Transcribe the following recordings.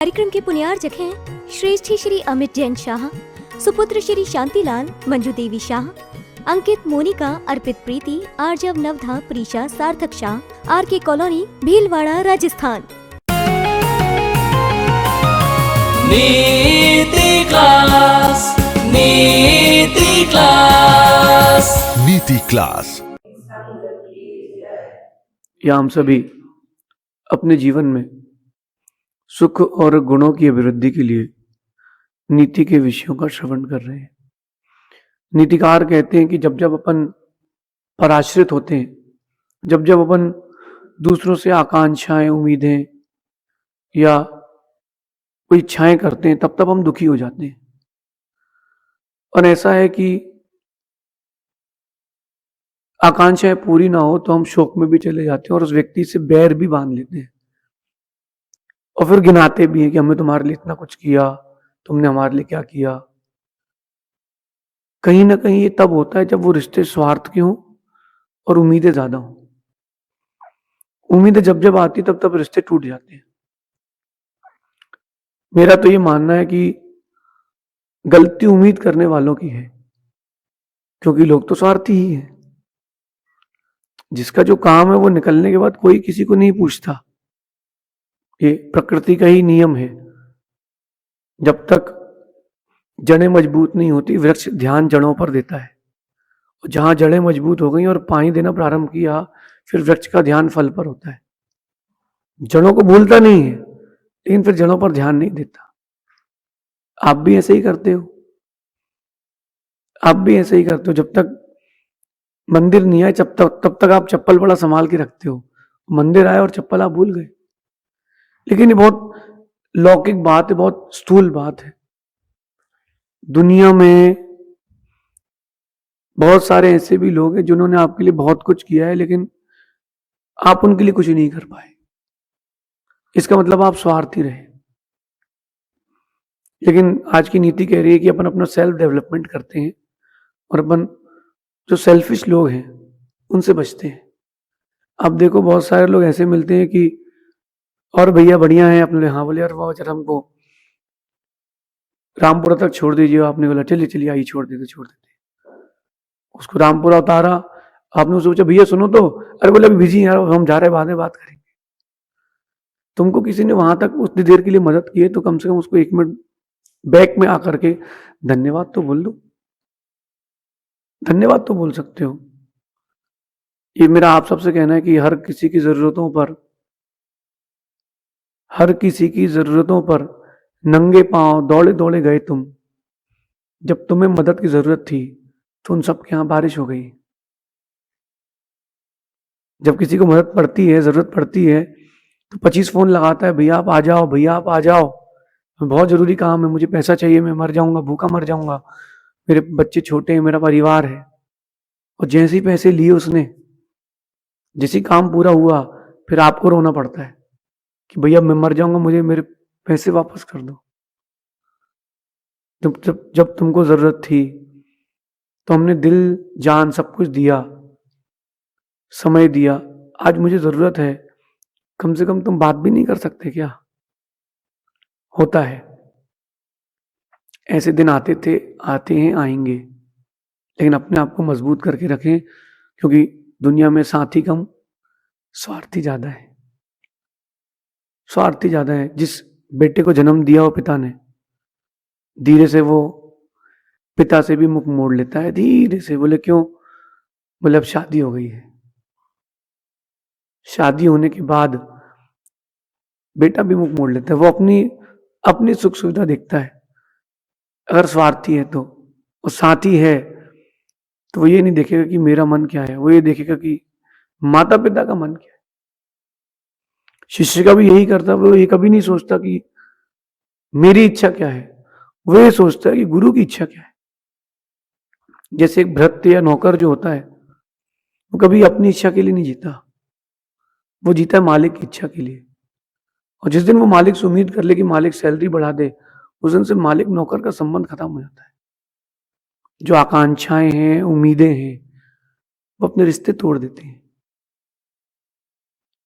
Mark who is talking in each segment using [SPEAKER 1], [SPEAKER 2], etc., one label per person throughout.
[SPEAKER 1] कार्यक्रम के पुण्यार्जक हैं श्रेष्ठ श्री अमित जैन शाह, सुपुत्र श्री शांतिलाल, मंजू देवी शाह, अंकित, मोनिका, अर्पित, प्रीति, आर्जव, नवधा, प्रीशा, सार्थक शाह, RK कॉलोनी, भीलवाड़ा, राजस्थान।
[SPEAKER 2] नीति क्लास, नीति क्लास,
[SPEAKER 3] नीति क्लास।
[SPEAKER 4] या हम सभी अपने जीवन में सुख और गुणों की अभिवृद्धि के लिए नीति के विषयों का श्रवण कर रहे हैं। नीतिकार कहते हैं कि जब जब अपन पराश्रित होते हैं, जब जब अपन दूसरों से आकांक्षाएं, उम्मीदें या कोई इच्छाएं करते हैं, तब तब हम दुखी हो जाते हैं। और ऐसा है कि आकांक्षाएं पूरी ना हो तो हम शोक में भी चले जाते हैं और उस व्यक्ति से बैर भी बांध लेते हैं और फिर गिनाते भी हैं कि हमने तुम्हारे लिए इतना कुछ किया, तुमने हमारे लिए क्या किया। कहीं ना कहीं ये तब होता है जब वो रिश्ते स्वार्थ के हों और उम्मीदें ज्यादा हों। उम्मीदें जब जब आती तब तब रिश्ते टूट जाते हैं। मेरा तो ये मानना है कि गलती उम्मीद करने वालों की है, क्योंकि लोग तो स्वार्थी ही हैं। जिसका जो काम है वो निकलने के बाद कोई किसी को नहीं पूछता। ये प्रकृति का ही नियम है। जब तक जड़ें मजबूत नहीं होती, वृक्ष ध्यान जड़ों पर देता है। और जहां जड़ें मजबूत हो गई और पानी देना प्रारंभ किया, फिर वृक्ष का ध्यान फल पर होता है। जड़ों को भूलता नहीं है, लेकिन फिर जड़ों पर ध्यान नहीं देता। आप भी ऐसे ही करते हो। आप भी ऐसे ही करते हो। जब तक मंदिर नहीं आए तब तक आप चप्पल बड़ा संभाल के रखते हो। मंदिर आए और चप्पल आप भूल गए। लेकिन ये बहुत लौकिक बात है, बहुत स्थूल बात है। दुनिया में बहुत सारे ऐसे भी लोग हैं जिन्होंने आपके लिए बहुत कुछ किया है, लेकिन आप उनके लिए कुछ नहीं कर पाए। इसका मतलब आप स्वार्थी रहे। लेकिन आज की नीति कह रही है कि अपन अपना सेल्फ डेवलपमेंट करते हैं और अपन जो सेल्फिश लोग हैं उनसे बचते हैं। अब देखो, बहुत सारे लोग ऐसे मिलते हैं कि और भैया बढ़िया है अपने लिए। हाँ बोले, यार वो जरा हमको रामपुरा तक छोड़ दीजिए। आपने बोला चलिए चलिए आइए, छोड़ देते। उसको रामपुरा उतारा, आपने सोचा भैया सुनो तो, अरे बोले अभी बिजी यार, हम जा रहे, बाद में बात करेंगे। तुमको किसी ने वहां तक उतनी देर के लिए मदद की है तो कम से कम उसको 1 मिनट बैक में आकर के धन्यवाद तो बोल दो। धन्यवाद तो बोल सकते हो। ये मेरा आप सबसे कहना है कि हर किसी की जरूरतों पर नंगे पांव दौड़े दौड़े गए तुम। जब तुम्हें मदद की जरूरत थी तो उन सबके यहां बारिश हो गई। जब किसी को मदद पड़ती है, जरूरत पड़ती है, तो 25 फोन लगाता है, भैया आप आ जाओ, भैया आप आ जाओ, बहुत जरूरी काम है, मुझे पैसा चाहिए, मैं मर जाऊंगा, भूखा मर जाऊंगा, मेरे बच्चे छोटे हैं, मेरा परिवार है। और जैसे ही पैसे लिए उसने, जैसे ही काम पूरा हुआ, फिर आपको रोना पड़ता है कि भैया मैं मर जाऊंगा, मुझे मेरे पैसे वापस कर दो। जब तुमको जरूरत थी तो हमने दिल जान सब कुछ दिया, समय दिया। आज मुझे जरूरत है, कम से कम तुम बात भी नहीं कर सकते क्या? होता है। ऐसे दिन आते थे, आते हैं, आएंगे। लेकिन अपने आप को मजबूत करके रखें, क्योंकि दुनिया में साथी कम, स्वार्थी ज्यादा है। स्वार्थी ज्यादा है। जिस बेटे को जन्म दिया हो पिता ने, धीरे से वो पिता से भी मुख मोड़ लेता है, धीरे से। बोले क्यों? बोले अब शादी हो गई है। शादी होने के बाद बेटा भी मुख मोड़ लेता है। वो अपनी सुख सुविधा देखता है। अगर स्वार्थी है तो, और साथी है तो वो ये नहीं देखेगा कि मेरा मन क्या है, वो ये देखेगा कि माता पिता का मन क्या है। शिष्य का भी यही करता है। वो ये कभी नहीं सोचता कि मेरी इच्छा क्या है, वो ये सोचता है कि गुरु की इच्छा क्या है। जैसे एक भृत्य या नौकर जो होता है, वो कभी अपनी इच्छा के लिए नहीं जीता, वो जीता है मालिक की इच्छा के लिए। और जिस दिन वो मालिक से उम्मीद कर ले कि मालिक सैलरी बढ़ा दे, उस दिन से मालिक नौकर का संबंध खत्म हो जाता है। जो आकांक्षाएं हैं, उम्मीदें हैं, वो अपने रिश्ते तोड़ देते हैं।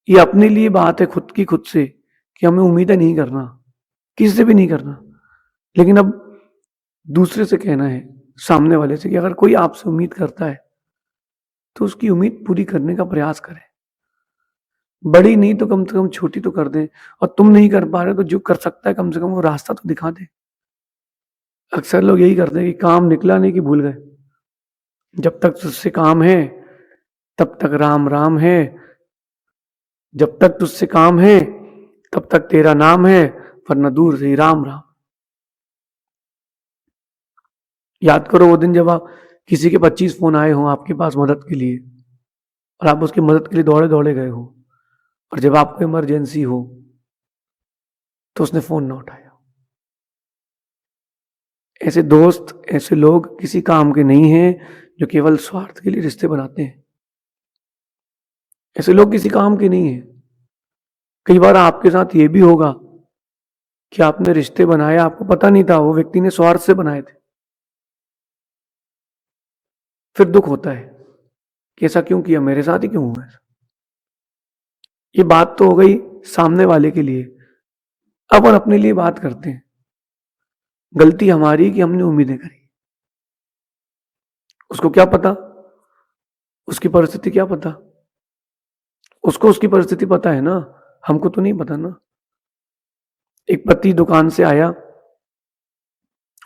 [SPEAKER 4] ये अपने लिए बात है खुद से कि हमें उम्मीदें नहीं करना। किसी से भी नहीं करना। लेकिन अब दूसरे से कहना है, सामने वाले से, कि अगर कोई आपसे उम्मीद करता है तो उसकी उम्मीद पूरी करने का प्रयास करें। बड़ी नहीं तो कम से कम छोटी तो कर दें, और तुम नहीं कर पा रहे तो जो कर सकता है कम से कम वो रास्ता तो दिखा दे। अक्सर लोग यही करते हैं कि काम निकला नहीं कि भूल गए। जब तक तुझसे काम है तब तक राम राम है, जब तक तुझसे काम है तब तक तेरा नाम है, वरना दूर से ही राम राम। याद करो वो दिन जब आप किसी के 25 फोन आए हों आपके पास मदद के लिए, और आप उसकी मदद के लिए दौड़े दौड़े गए हो, और जब आपको इमरजेंसी हो तो उसने फोन ना उठाया। ऐसे दोस्त, ऐसे लोग किसी काम के नहीं हैं, जो केवल स्वार्थ के लिए रिश्ते बनाते हैं। ऐसे लोग किसी काम के नहीं हैं। कई बार आपके साथ ये भी होगा कि आपने रिश्ते बनाए, आपको पता नहीं था वो व्यक्ति ने स्वार्थ से बनाए थे। फिर दुख होता है कि ऐसा क्यों किया, मेरे साथ ही क्यों हुआ ऐसा। ये बात तो हो गई सामने वाले के लिए। अब और अपने लिए बात करते हैं। गलती हमारी कि हमने उम्मीदें करी। उसको क्या पता, उसकी परिस्थिति क्या पता। उसको उसकी परिस्थिति पता है ना, हमको तो नहीं पता ना। एक पति दुकान से आया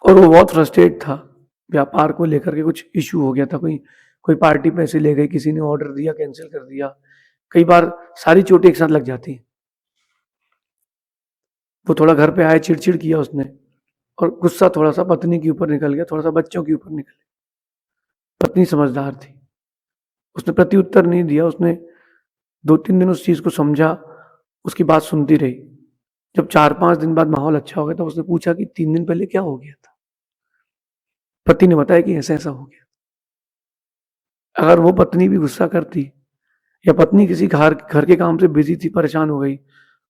[SPEAKER 4] और वो बहुत फ्रस्ट्रेट था, व्यापार को लेकर के कुछ इश्यू हो गया था। कोई पार्टी पैसे ले गई, किसी ने ऑर्डर दिया कैंसिल कर दिया। कई बार सारी चोटें एक साथ लग जाती हैं। वो थोड़ा घर पे आया, चिड़चिड़ किया उसने, और गुस्सा थोड़ा सा पत्नी के ऊपर निकल गया, थोड़ा सा बच्चों के ऊपर निकल गया। पत्नी समझदार थी, उसने प्रत्युत्तर नहीं दिया। उसने 2-3 दिन उस चीज को समझा, उसकी बात सुनती रही। जब 4-5 दिन बाद माहौल अच्छा हो गया तो उसने पूछा कि 3 दिन पहले क्या हो गया था। पति ने बताया कि ऐसा ऐसा हो गया। अगर वो पत्नी भी गुस्सा करती, या पत्नी किसी घर के काम से बिजी थी, परेशान हो गई,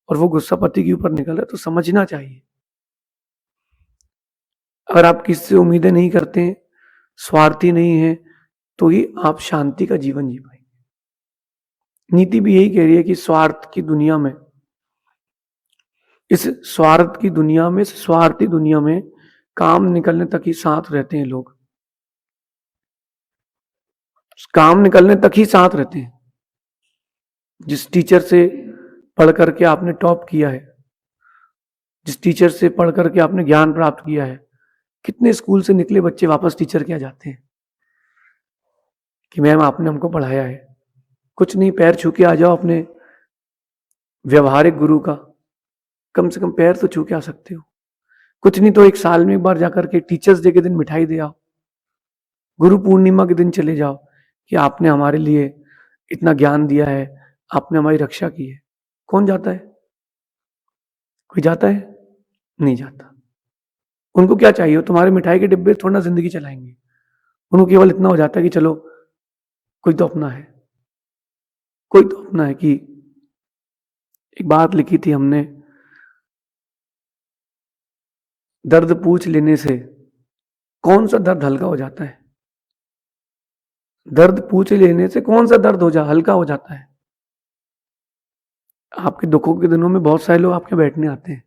[SPEAKER 4] और वो गुस्सा पति के ऊपर निकल रहा, तो समझना चाहिए। अगर आप किसी से उम्मीदें नहीं करते, स्वार्थी नहीं है, तो ही आप शांति का जीवन जी पाएंगे। नीति भी यही कह रही है कि स्वार्थ की दुनिया में, इस स्वार्थ की दुनिया में, इस स्वार्थी दुनिया में काम निकलने तक ही साथ रहते हैं लोग। काम निकलने तक ही साथ रहते हैं। जिस टीचर से पढ़ करके आपने टॉप किया है, जिस टीचर से पढ़ करके आपने ज्ञान प्राप्त किया है, कितने स्कूल से निकले बच्चे वापस टीचर क्या जाते हैं कि मैम आपने हमको पढ़ाया है। कुछ नहीं, पैर छू के आ जाओ अपने व्यवहारिक गुरु का, कम से कम पैर तो छू के आ सकते हो। कुछ नहीं तो 1 साल में एक बार जाकर के टीचर्स डे के दिन मिठाई दे आओ, गुरु पूर्णिमा के दिन चले जाओ कि आपने हमारे लिए इतना ज्ञान दिया है, आपने हमारी रक्षा की है। कौन जाता है? कोई जाता है? नहीं जाता। उनको क्या चाहिए? तुम्हारे मिठाई के डिब्बे थोड़ा ना जिंदगी चलाएंगे। उनको केवल इतना हो जाता है कि चलो कोई तो अपना है, कोई तो अपना है। कि एक बात लिखी थी हमने, दर्द पूछ लेने से कौन सा दर्द हल्का हो जाता है। दर्द पूछ लेने से कौन सा दर्द हल्का हो जाता है। आपके दुखों के दिनों में बहुत सारे लोग आपके बैठने आते हैं,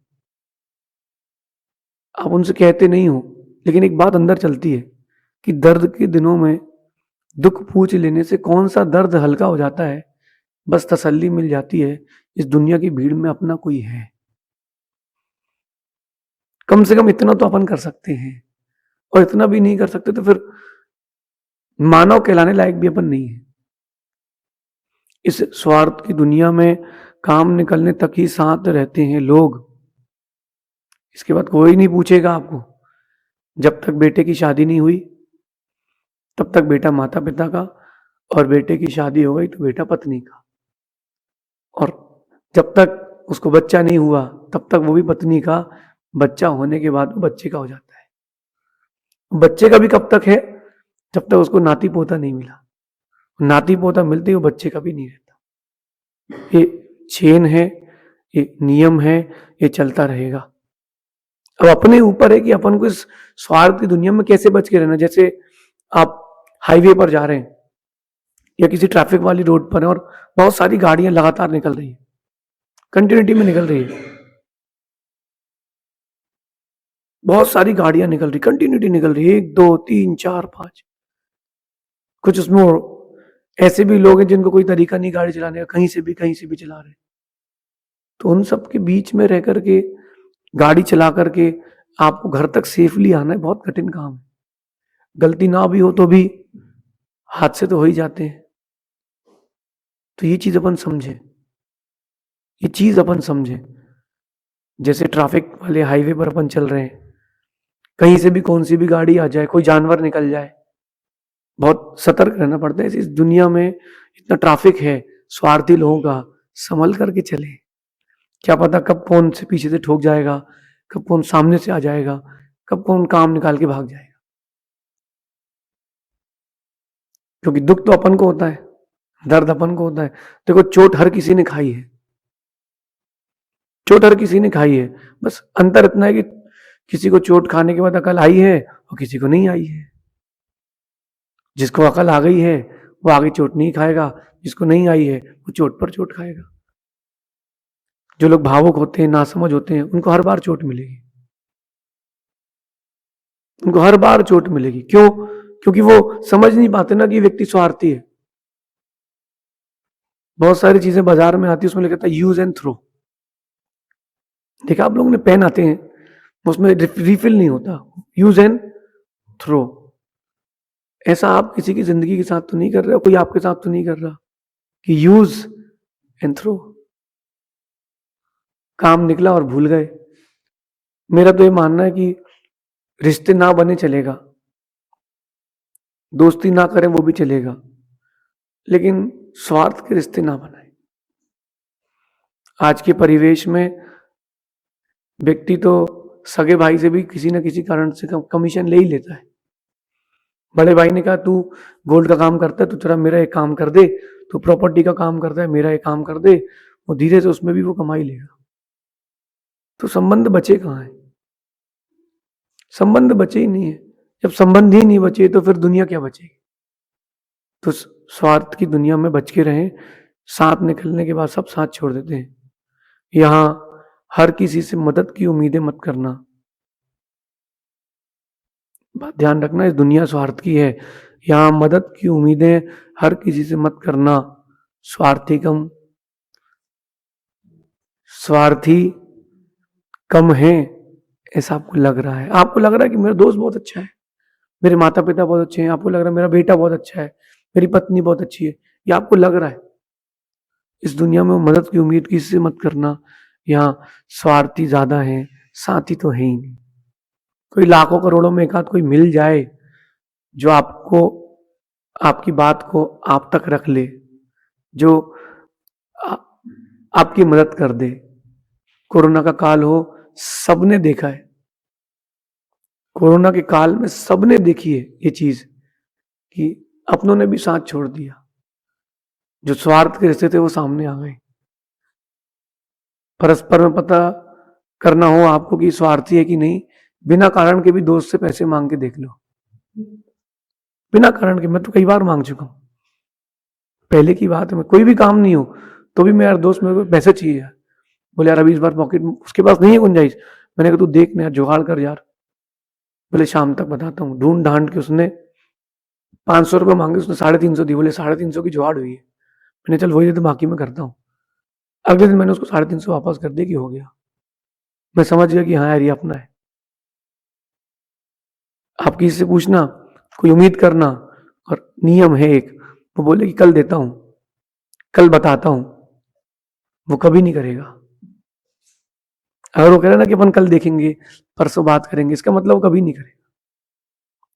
[SPEAKER 4] आप उनसे कहते नहीं हो, लेकिन एक बात अंदर चलती है कि दर्द के दिनों में दुख पूछ लेने से कौन सा दर्द हल्का हो जाता है। बस तसल्ली मिल जाती है, इस दुनिया की भीड़ में अपना कोई है। कम से कम इतना तो अपन कर सकते हैं, और इतना भी नहीं कर सकते तो फिर मानव कहलाने लायक भी अपन नहीं है। इस स्वार्थ की दुनिया में काम निकलने तक ही साथ रहते हैं लोग। इसके बाद कोई नहीं पूछेगा आपको। जब तक बेटे की शादी नहीं हुई तब तक बेटा माता पिता का, और बेटे की शादी हो गई तो बेटा पत्नी का, और जब तक उसको बच्चा नहीं हुआ तब तक वो भी पत्नी का। बच्चा होने के बाद वो बच्चे का हो जाता है। बच्चे का भी कब तक है? जब तक उसको नाती पोता नहीं मिला। नाती पोता मिलते ही वो बच्चे का भी नहीं रहता। ये चेन है, ये नियम है, ये चलता रहेगा। अब अपने ऊपर है कि अपन को इस स्वार्थ की दुनिया में कैसे बच के रहना। जैसे आप हाईवे पर जा रहे हैं या किसी ट्रैफिक वाली रोड पर हैं और बहुत सारी गाड़ियां लगातार निकल रही है, कंटिन्यूटी में निकल रही है, बहुत सारी गाड़ियां निकल रही, कंटिन्यूटी निकल रही, 1 2 3 4 5। कुछ उसमें ऐसे भी लोग हैं जिनको कोई तरीका नहीं गाड़ी चलाने का, कहीं से भी चला रहे। तो उन सब के बीच में रह करके गाड़ी चला करके आपको घर तक सेफली आना है, बहुत कठिन काम है। गलती ना भी हो तो भी हादसे तो हो ही जाते हैं। तो ये चीज अपन समझे, ये चीज अपन समझे। जैसे ट्रैफिक वाले हाईवे पर अपन चल रहे हैं, कहीं से भी कौन सी भी गाड़ी आ जाए, कोई जानवर निकल जाए, बहुत सतर्क रहना पड़ता है। इस दुनिया में इतना ट्रैफिक है स्वार्थी लोगों का, संभल करके चले। क्या पता कब कौन से पीछे से ठोक जाएगा, कब कौन सामने से आ जाएगा, कब कौन काम निकाल के भाग जाएगा। क्योंकि दुख तो अपन को होता है, दर्द अपन को होता है। देखो चोट हर किसी ने खाई है, चोट हर किसी ने खाई है। बस अंतर इतना है कि किसी को चोट खाने के बाद अकल आई है और किसी को नहीं आई है। जिसको अकल आ गई है वो आगे चोट नहीं खाएगा, जिसको नहीं आई है वो चोट पर चोट खाएगा। जो लोग भावुक होते हैं, नासमझ होते हैं, उनको हर बार चोट मिलेगी, उनको हर बार चोट मिलेगी। क्यों? क्योंकि वो समझ नहीं पाते ना कि व्यक्ति स्वार्थी है। बहुत सारी चीजें बाजार में आती है, उसमें लिखा था यूज एंड थ्रो। देखा आप लोगों ने, पेन आते हैं उसमें रिफिल नहीं होता, यूज एंड थ्रो। ऐसा आप किसी की जिंदगी के साथ तो नहीं कर रहे हो, कोई आपके साथ तो नहीं कर रहा कि यूज एंड थ्रो। काम निकला और भूल गए। मेरा तो ये मानना है कि रिश्ते ना बने चलेगा, दोस्ती ना करें वो भी चलेगा, लेकिन स्वार्थ के रिश्ते ना बनाए। आज के परिवेश में व्यक्ति तो सगे भाई से भी किसी न किसी कारण से कमीशन ले ही लेता है। बड़े भाई ने कहा तू गोल्ड का काम करता है तो तेरा मेरा एक काम कर दे, तू प्रॉपर्टी का काम करता है मेरा एक काम कर दे, वो धीरे से उसमें भी वो कमाई लेगा। तो संबंध बचे कहाँ है? संबंध बचे ही नहीं है। जब संबंध ही नहीं बचे तो फिर दुनिया क्या बचेगी? तो स्वार्थ की दुनिया में बच के रहें। साथ निकलने के बाद सब साथ छोड़ देते हैं। यहां हर किसी से मदद की उम्मीदें मत करना। बात ध्यान रखना, इस दुनिया स्वार्थ की है। यहां मदद की उम्मीदें हर किसी से मत करना। स्वार्थी कम है ऐसा आपको लग रहा है। आपको लग रहा है कि मेरा दोस्त बहुत अच्छा है, मेरे माता पिता बहुत अच्छे हैं, आपको लग रहा है मेरा बेटा बहुत अच्छा है, मेरी पत्नी बहुत अच्छी है, ये आपको लग रहा है। इस दुनिया में मदद की उम्मीद किसी से मत करना। यहाँ स्वार्थी ज्यादा है, साथी तो है ही नहीं। कोई लाखों करोड़ों में एक आध कोई मिल जाए जो आपको, आपकी बात को आप तक रख ले, जो आपकी मदद कर दे। कोरोना का काल हो, सबने देखा है, कोरोना के काल में सबने देखी है ये चीज कि अपनों ने भी साथ छोड़ दिया। जो स्वार्थ के रिश्ते थे वो सामने आ गए। परस्पर में पता करना हो आपको कि स्वार्थी है कि नहीं, बिना कारण के भी दोस्त से पैसे मांग के देख लो। बिना कारण के, मैं तो कई बार मांग चुका हूं। पहले की बात है, मैं कोई भी काम नहीं हो तो भी मेरा दोस्त मेरे को पैसे चाहिए यार, बोले यार अभी इस बार पॉकेट, उसके पास नहीं है गुंजाइश। मैंने कहा तू देख ना यार, जुगाड़ कर यार। बोले शाम तक बताता हूँ। ढूंढ ढांड के उसने 500 रुपये मांगे, उसने 350 दी। बोले 350 की जुगाड़ हुई है। मैंने चल वही दे, तो बाकी मैं करता हूँ। अगले दिन मैंने उसको 350 वापस कर दिया कि हो गया। मैं समझ गया कि हाँ यार ये अपना है। आप किसी से पूछना, कोई उम्मीद करना, और नियम है एक, वो बोले कि कल देता हूं, कल बताता हूं, वो कभी नहीं करेगा। अगर वो कह रहा ना कि अपन कल देखेंगे, परसों बात करेंगे, इसका मतलब वो कभी नहीं करेगा।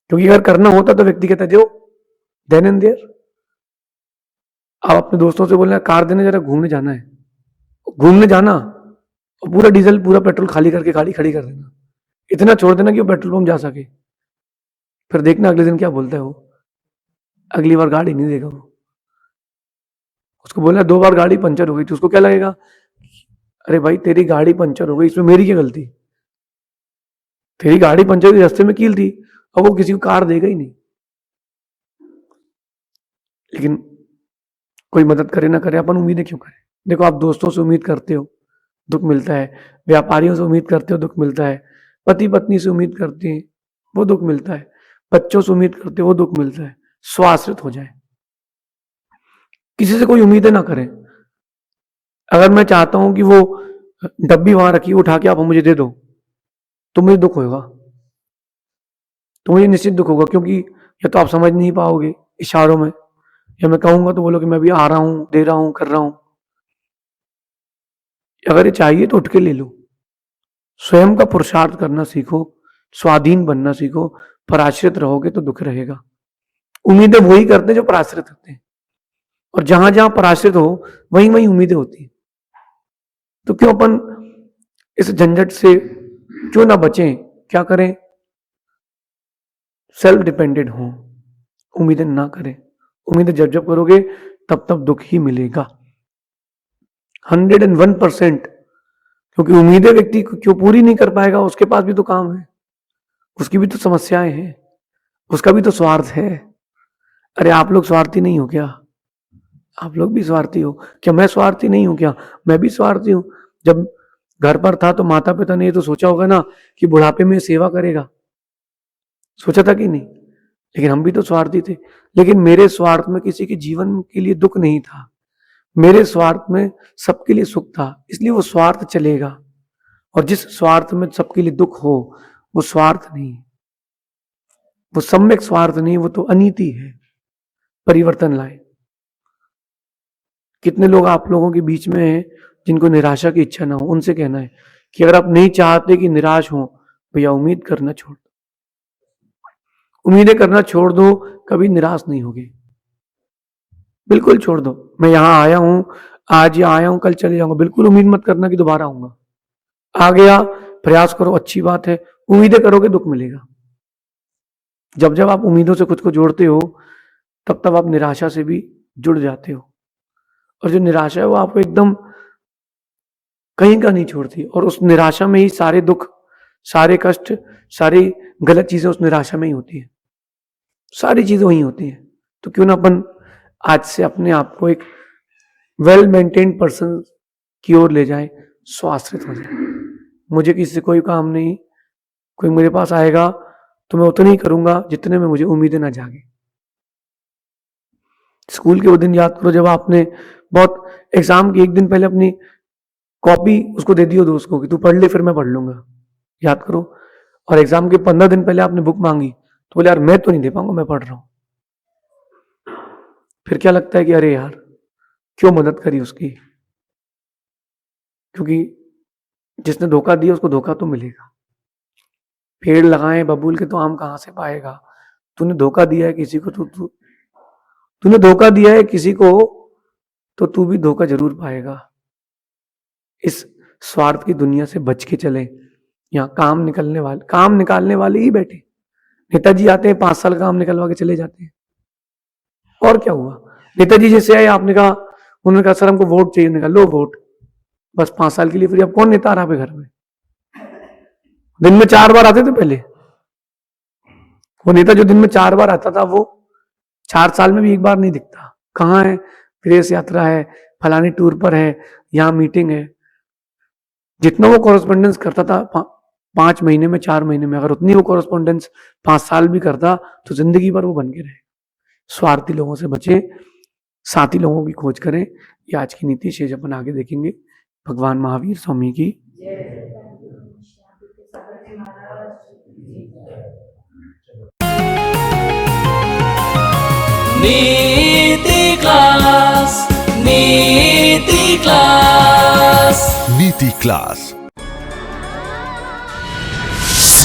[SPEAKER 4] क्योंकि अगर करना होता तो व्यक्ति कहता जो देन एंड देयर। आप अपने दोस्तों से बोलना कार देने जरा घूमने जाना है, घूमने जाना और पूरा डीजल पूरा पेट्रोल खाली करके गाड़ी खड़ी कर देना, इतना छोड़ देना कि वो पेट्रोल पंप जा सके। फिर देखना अगले दिन क्या बोलता है वो, अगली बार गाड़ी नहीं देगा वो। उसको बोला 2 बार गाड़ी पंचर हो गई थी, उसको क्या लगेगा, अरे भाई तेरी गाड़ी पंचर हो गई, इसमें मेरी क्या गलती? तेरी गाड़ी पंचर हुई, रास्ते में कील थी, और वो किसी को कार देगा ही नहीं। लेकिन कोई मदद करे ना करे, अपन उम्मीदें क्यों करें? देखो आप दोस्तों से उम्मीद करते हो, दुख मिलता है। व्यापारियों से उम्मीद करते हो, दुख मिलता है। पति पत्नी से उम्मीद करते हैं, वो दुख मिलता है। बच्चों से उम्मीद करते हैं, वो दुख मिलता है। स्वाश्रित हो जाए, किसी से कोई उम्मीदें ना करें। अगर मैं चाहता हूं कि वो डब्बी वहां रखी, उठा के आप मुझे दे दो, तो मुझे दुख होगा, तो मुझे निश्चित दुख होगा, क्योंकि या तो आप समझ नहीं पाओगे इशारों में, या मैं कहूंगा तो बोलोगे मैं भी आ रहा हूं, दे रहा हूं, कर रहा हूं। अगर ये चाहिए तो उठ के ले लो। स्वयं का पुरुषार्थ करना सीखो, स्वाधीन बनना सीखो। पराश्रित रहोगे तो दुख रहेगा। उम्मीदें वही करते हैं जो पराश्रित होते हैं, और जहां जहां पराश्रित हो वहीं वहीं उम्मीदें होती हैं। तो क्यों अपन इस झंझट से क्यों ना बचें? क्या करें? सेल्फ डिपेंडेंट हो, उम्मीदें ना करें। उम्मीदें जब जब करोगे तब तब दुख ही मिलेगा, 101%। क्योंकि उम्मीदें व्यक्ति को क्यों पूरी नहीं कर पाएगा? उसके पास भी तो काम है, उसकी भी तो समस्याएं हैं, उसका भी तो स्वार्थ है। अरे आप लोग स्वार्थी नहीं हो क्या? आप लोग भी स्वार्थी हो क्या? मैं स्वार्थी नहीं हूं क्या? मैं भी स्वार्थी हूं। जब घर पर था तो माता पिता ने ये तो सोचा होगा ना कि बुढ़ापे में सेवा करेगा, सोचा था कि नहीं? लेकिन हम भी तो स्वार्थी थे। लेकिन मेरे स्वार्थ में किसी के जीवन के लिए दुख नहीं था, मेरे स्वार्थ में सबके लिए सुख था, इसलिए वो स्वार्थ चलेगा। और जिस स्वार्थ में सबके लिए दुख हो वो स्वार्थ नहीं, वो सम्यक स्वार्थ नहीं, वो तो अनीति है। परिवर्तन लाए। कितने लोग आप लोगों के बीच में हैं जिनको निराशा की इच्छा ना हो? उनसे कहना है कि अगर आप नहीं चाहते कि निराश हो, भैया उम्मीद करना छोड़ दो, उम्मीदें करना छोड़ दो, कभी निराश नहीं होगे। बिल्कुल छोड़ दो। मैं यहां आया हूं, आज यहाँ आया हूं, कल चले जाऊंगा, बिल्कुल उम्मीद मत करना कि दोबारा आऊंगा। आ गया, प्रयास करो, अच्छी बात है। उम्मीदें करोगे दुख मिलेगा। जब जब आप उम्मीदों से खुद को जोड़ते हो तब तब आप निराशा से भी जुड़ जाते हो, और जो निराशा है वो आपको एकदम कहीं का नहीं छोड़ती, और उस निराशा में ही सारे दुख, सारे कष्ट, सारी गलत चीजें उस निराशा में ही होती है, सारी चीजें वहीं होती हैं। तो क्यों ना अपन आज से अपने आप को एक वेल मेंटेन्ड पर्सन की ओर ले जाए, स्वाश्रित हो जाए। मुझे किसी से कोई काम नहीं, कोई मेरे पास आएगा तो मैं उतना ही करूंगा जितने में मुझे उम्मीदें ना जागे। स्कूल के वो दिन याद करो जब आपने बहुत एग्जाम के एक दिन पहले अपनी कॉपी उसको दे दियो दोस्त को कि तू पढ़ ले, फिर मैं पढ़ लूंगा। याद करो। और एग्जाम के 15 दिन पहले आपने बुक मांगी तो बोले यार मैं तो नहीं दे पाऊंगा, मैं पढ़ रहा हूं। फिर क्या लगता है कि अरे यार क्यों मदद करी उसकी, क्योंकि जिसने धोखा दिया उसको धोखा तो मिलेगा। पेड़ लगाए बबूल के तो आम कहां से पाएगा? तूने धोखा दिया है किसी को, तूने धोखा दिया है किसी को तो तू भी धोखा जरूर पाएगा। इस स्वार्थ की दुनिया से बच के चले। यहाँ काम निकालने वाले ही बैठे। नेताजी आते हैं, 5 साल काम निकलवा के चले जाते हैं। और क्या हुआ? नेताजी जैसे आए, आपने कहा, उन्होंने कहा सर हमको वोट चाहिए, निकाल लो वोट, बस 5 साल के लिए। फिर अब कौन नेता आ रहा है घर में? दिन में 4 बार आते थे पहले। वो नेता जो दिन में 4 बार आता था वो 4 साल में भी एक बार नहीं दिखता। कहाँ है? विदेश यात्रा है, फलानी टूर पर है, यहाँ मीटिंग है। जितना वो कॉरेस्पॉन्डेंस करता था 5 महीने में, 4 महीने में, अगर उतनी वो कॉरेस्पॉन्डेंस 5 साल भी करता तो जिंदगी भर वो बन के रहे। स्वार्थी लोगों से बचे, साथी लोगों की खोज करें। ये आज की नीति शेष अपन आगे देखेंगे। भगवान महावीर स्वामी की।
[SPEAKER 2] नीति क्लास, नीति क्लास,
[SPEAKER 3] नीति क्लास।